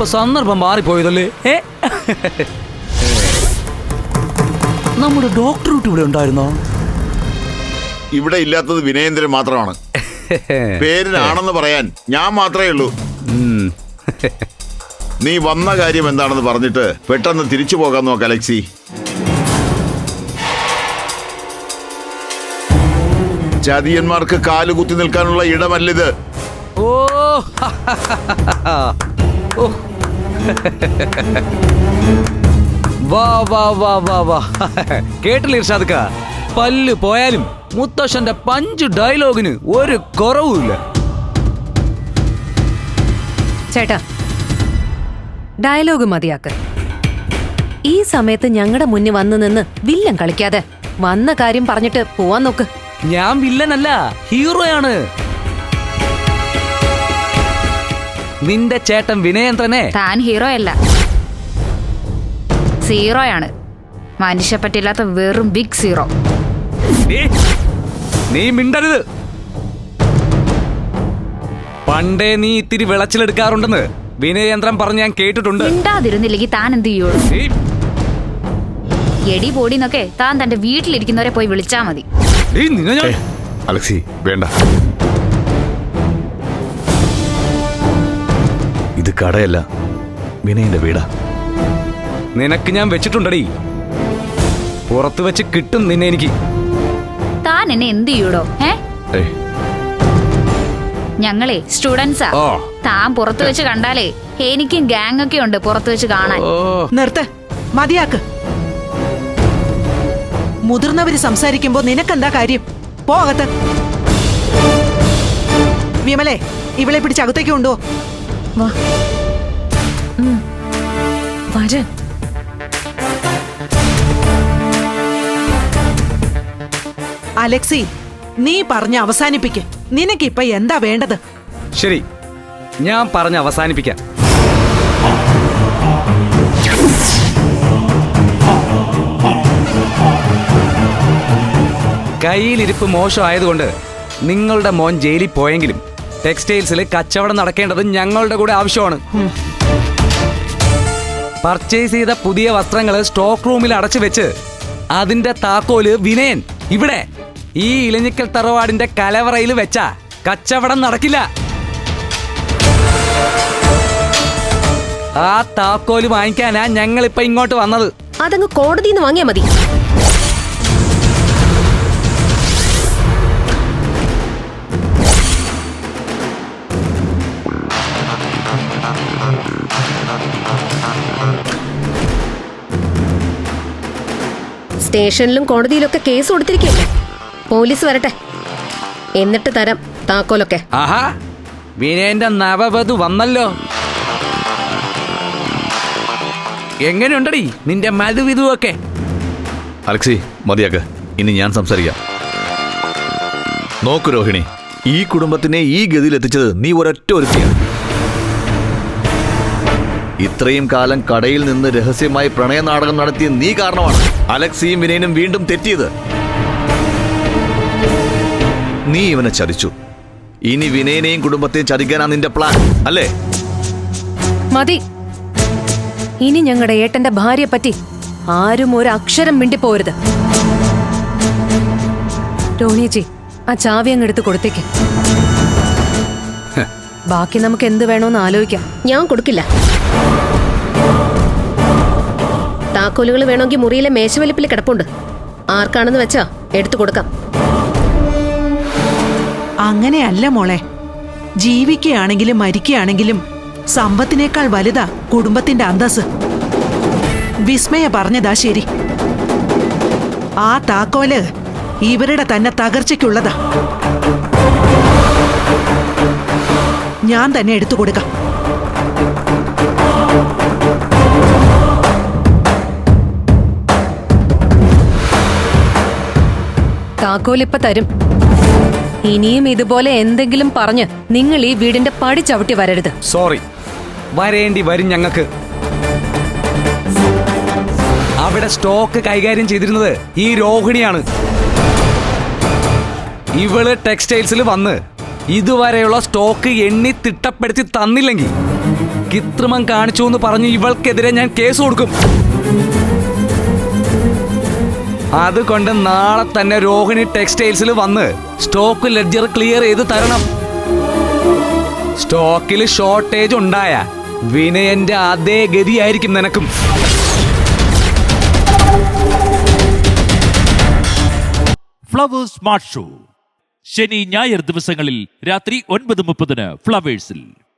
ഇപ്പൊ സന്ദർഭം മാറിപ്പോയതല്ലേ? നമ്മുടെ ഡോക്ടർ ഇവിടെ ഉണ്ടായിരുന്നോ? ഇവിടെ ഇല്ലാത്തത് വിനയേന്ദ്രൻ മാത്രമാണ്. പേരിനാണെന്ന് പറയാൻ ഞാൻ മാത്രമേ ഉള്ളൂ. നീ വന്ന കാര്യം എന്താണെന്ന് പറഞ്ഞിട്ട് പെട്ടെന്ന് തിരിച്ചു പോകാൻ നോക്ക് അലക്സി. ചതിയന്മാർക്ക് കാലുകുത്തി നിൽക്കാനുള്ള ഇടമല്ലിത്. ഓ വാ വാ വാ വാ വാ. കേട്ടില്ല ഇർഷാദ്ക്ക, പല്ല് പോയാലും മുത്തശ്ശന്റെ പഞ്ച് ഡയലോഗിന് ഒരു കുറവുമില്ല. ചേട്ടാ, ഡയലോഗ് മതിയാക്ക്. ഈ സമയത്ത് ഞങ്ങളുടെ മുന്നിൽ വന്നു നിന്ന് വില്ലൻ കളിക്കാതെ വന്ന കാര്യം പറഞ്ഞിട്ട് പോവാൻ നോക്ക്. ഞാൻ വില്ലനല്ല, ഹീറോയാണ്. നിന്റെ ചേട്ടൻ വിനയേന്ദ്രനെ. താൻ ഹീറോ അല്ല, സീറോയാണ്. മനുഷ്യ പറ്റില്ലാത്ത വെറും ബിഗ് സീറോ. നീ മിണ്ടരുത്. പണ്ടേ നീ ഇത്തിരി വിളച്ചിലെടുക്കാറുണ്ടെന്ന് വിനയേന്ദ്രൻ പറഞ്ഞ് ഞാൻ കേട്ടിട്ടുണ്ട്. മിണ്ടാതിരുന്നില്ലെങ്കിൽ താൻ എന്ത് ചെയ്യോളൂ? എടി പൊടിന്നൊക്കെ താൻ തന്റെ വീട്ടിലിരിക്കുന്നവരെ പോയി വിളിച്ചാ മതി. അലക്സി വേണ്ട, ഇത് കടയല്ല, വിനയന്റെ വീടാ. നിനക്ക് ഞാൻ വെച്ചിട്ടുണ്ടടി, പുറത്ത് വെച്ച് കിട്ടും നിന്നെ എനിക്ക്. താൻ എന്നെ എന്ത് ചെയ്യൂടോ? ഞങ്ങളെ സ്റ്റുഡൻസാ. താൻ പുറത്തു വെച്ച് കണ്ടാലേ എനിക്കും ഗാങ് ഒക്കെ ഉണ്ട് പുറത്തു വെച്ച് കാണാൻ. നിർത്ത്, മതിയാക്ക്. മുതിർന്നവര് സംസാരിക്കുമ്പോ നിനക്കെന്താ കാര്യം? പോകത്ത്. വിമലേ, ഇവളെ പിടിച്ച് അകത്തേക്ക് കൊണ്ടോ. അലക്സി, നീ പറഞ്ഞ് അവസാനിപ്പിക്ക്. നിനക്കിപ്പൊ എന്താ വേണ്ടത്? ശരി, ഞാൻ പറഞ്ഞ് അവസാനിപ്പിക്കാം. കയ്യിലിരിപ്പ് മോശമായതുകൊണ്ട് നിങ്ങളുടെ മോൻ ജയിലിൽ പോയെങ്കിലും ടെക്സ്റ്റൈൽസിൽ കച്ചവടം നടക്കേണ്ടത് ഞങ്ങളുടെ കൂടെ ആവശ്യമാണ്. പർച്ചേസ് ചെയ്ത പുതിയ വസ്ത്രങ്ങൾ സ്റ്റോക്ക് റൂമിൽ അടച്ചു വെച്ച് അതിന്റെ താക്കോല് വിനയൻ ഇവിടെ ഈ ഇലഞ്ഞിക്കൽ തറവാടിന്റെ കലവറയിൽ വെച്ചാ കച്ചവടം നടക്കില്ല. ആ താക്കോല് വാങ്ങിക്കാനാ ഞങ്ങളിപ്പോ ഇങ്ങോട്ട് വന്നത്. അതങ്ങ് കോടതിയിൽ നിന്ന് വാങ്ങിയാ മതി. സ്റ്റേഷനിലും കോടതിയിലൊക്കെ കേസ് കൊടുത്തിരിക്കല്ലേ. പോലീസ് വരട്ടെ, എന്നിട്ട് തരാം താക്കോലൊക്കെ. ആഹാ, വിനയന്റെ നവവധു വന്നല്ലോ. എങ്ങനെയുണ്ടടി നിന്റെ മധുവിധുവൊക്കെ? അലക്സി മതിയാക്ക്, ഇനി ഞാൻ സംസാരിക്കാം. നോക്കു രോഹിണി, ഈ കുടുംബത്തിനെ ഈ ഗതിയിൽ എത്തിച്ചത് നീ ഒരൊറ്റ ഒരുത്തിയാണ്. ഇത്രയും കാലം കടയിൽ നിന്ന് രഹസ്യമായി പ്രണയനാടകം നടത്തിയ നീ കാരണമാണ് അലക്സിയും വിനയനും വീണ്ടും തെറ്റിയത്. നീ ഇവനെ ചതിച്ചു. ഇനി വിനയനെയും കുടുംബത്തെയും ചതിക്കാനാ നിന്റെ പ്ലാൻ അല്ലേ? മതി. ഇനി ഞങ്ങളുടെ ഏട്ടന്റെ ഭാര്യയെ പറ്റി ആരും ഒരു അക്ഷരം മിണ്ടിപ്പോരുത്. ടോണിജി, ആ ചാവി അങ്ങ് എടുത്ത് കൊടുത്തേക്ക്. ബാക്കി നമുക്ക് എന്ത് വേണോന്ന് ആലോചിക്കാം. ഞാൻ കൊടുക്കില്ല. താക്കോലുകൾ വേണമെങ്കിൽ മുറിയിലെ മേശവലിപ്പിൽ കിടപ്പുണ്ട്. ആർക്കാണെന്ന് വെച്ചാ എടുത്തു കൊടുക്കാം. അങ്ങനെയല്ല മോളെ. ജീവിക്കുകയാണെങ്കിലും മരിക്കുകയാണെങ്കിലും സമ്പത്തിനേക്കാൾ വലുതാ കുടുംബത്തിന്റെ അന്തസ്. വിസ്മയ പറഞ്ഞതാ ശരി. ആ താക്കോല് ഇവരുടെ തന്നെ തകർച്ചയ്ക്കുള്ളതാ. ഞാൻ തന്നെ എടുത്തു കൊടുക്കാം. താക്കോലിപ്പ തരും. ഇനിയും ഇതുപോലെ എന്തെങ്കിലും പറഞ്ഞ് നിങ്ങൾ ഈ വീടിന്റെ പടി ചവിട്ടി വരരുത്. സോറി, വരേണ്ടി വരും ഞങ്ങൾക്ക്. അവിടെ സ്റ്റോക്ക് കൈകാര്യം ചെയ്തിരുന്നത് ഈ രോഹിണിയാണ്. ഇവള് ടെക്സ്റ്റൈൽസിൽ വന്ന് ഇതുവരെയുള്ള സ്റ്റോക്ക് എണ്ണി തിട്ടപ്പെടുത്തി തന്നില്ലെങ്കിൽ കൃത്രിമം കാണിച്ചു എന്ന് പറഞ്ഞ് ഇവൾക്കെതിരെ ഞാൻ കേസ് കൊടുക്കും. അതുകൊണ്ട് നാളെ തന്നെ രോഹിണി ടെക്സ്റ്റൈൽസിൽ വന്ന് സ്റ്റോക്ക് ലെഡ്ജർ ക്ലിയർ ചെയ്ത് തരണം. സ്റ്റോക്കിൽ ഷോർട്ടേജ് ഉണ്ടായ വിനയന്റെ അതേ ഗതിയായിരിക്കും നിനക്കും. ഫ്ലവേഴ്സ് സ്മാർട്ട് ഷോ ശനി ഞായർ ദിവസങ്ങളിൽ രാത്രി 9:30 ഫ്ലവേഴ്സിൽ.